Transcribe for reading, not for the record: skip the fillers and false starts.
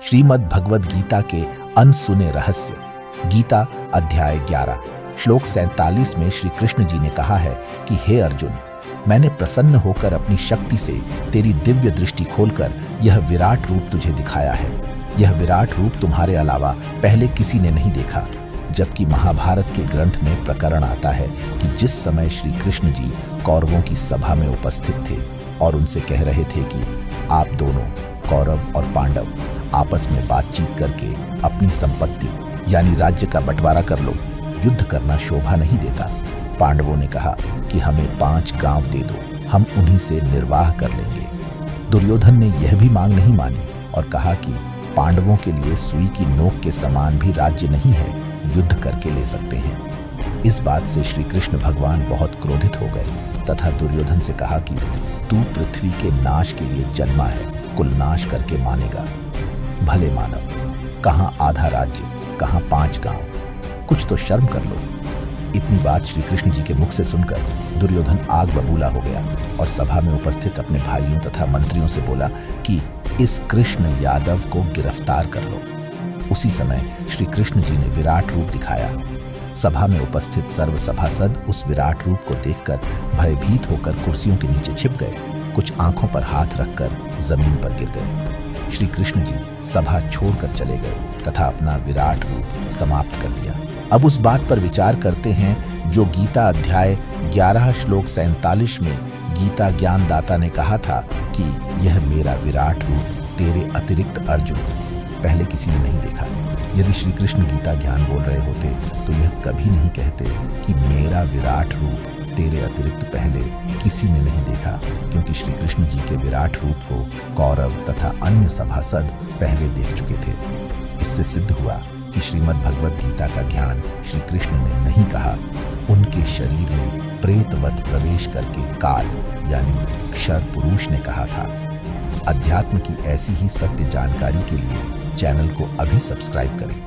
श्रीमद् भगवद गीता के अनसुने रहस्य। गीता अध्याय 11 श्लोक 47 में श्री कृष्ण जी ने कहा है कि हे अर्जुन, मैंने प्रसन्न होकर अपनी शक्ति से तेरी दिव्य दृष्टि खोलकर यह विराट रूप तुझे दिखाया है। यह विराट रूप तुम्हारे अलावा पहले किसी ने नहीं देखा। जबकि महाभारत के ग्रंथ में प्रकरण आता है कि जिस समय श्री कृष्ण जी कौरवों की सभा में उपस्थित थे और उनसे कह रहे थे कि आप दोनों कौरव और पांडव आपस में बातचीत करके अपनी संपत्ति यानी राज्य का बंटवारा कर लो, युद्ध करना शोभा नहीं देता। पांडवों ने कहा कि हमें 5 गांव दे दो, हम उन्हीं से निर्वाह कर लेंगे। दुर्योधन ने यह भी मांग नहीं मानी और कहा कि पांडवों के लिए सुई की नोक के समान भी राज्य नहीं है, युद्ध करके ले सकते हैं। इस बात से श्री कृष्ण भगवान बहुत क्रोधित हो गए तथा दुर्योधन से कहा कि तू पृथ्वी के नाश के लिए जन्मा है, कुल नाश करके मानेगा। भले मानव, कहाँ आधा राज्य, कहाँ 5 गांव, कुछ तो शर्म कर लो। इतनी बात श्री कृष्ण जी के मुख से सुनकर दुर्योधन आग बबूला हो गया और सभा में उपस्थित अपने भाइयों तथा मंत्रियों से बोला कि इस कृष्ण यादव को गिरफ्तार कर लो। उसी समय श्री कृष्ण जी ने विराट रूप दिखाया। सभा में उपस्थित सर्व सभासद उस विराट रूप को देखकर भयभीत होकर कुर्सियों के नीचे छिप गए। कुछ आंखों पर हाथ रखकर जमीन पर गिर गए। श्री कृष्ण जी सभा छोड़कर चले गए तथा अपना विराट रूप समाप्त कर दिया। अब उस बात पर विचार करते हैं जो गीता अध्याय 11 श्लोक 47 में गीता ज्ञानदाता ने कहा था कि यह मेरा विराट रूप तेरे अतिरिक्त अर्जुन पहले किसी ने नहीं देखा। यदि श्री कृष्ण गीता ज्ञान बोल रहे होते तो यह कभी नहीं कहते कि मेरा विराट रूप तेरे अतिरिक्त पहले किसी ने नहीं देखा, क्योंकि श्री कृष्ण जी के विराट रूप को कौरव तथा अन्य सभासद पहले देख चुके थे। इससे सिद्ध हुआ कि श्रीमद् भगवद गीता का ज्ञान श्री कृष्ण ने नहीं कहा, उनके शरीर में प्रेतवत प्रवेश करके काल यानी क्षर पुरुष ने कहा था। अध्यात्म की ऐसी ही सत्य जानकारी के लिए चैनल को अभी सब्सक्राइब करें।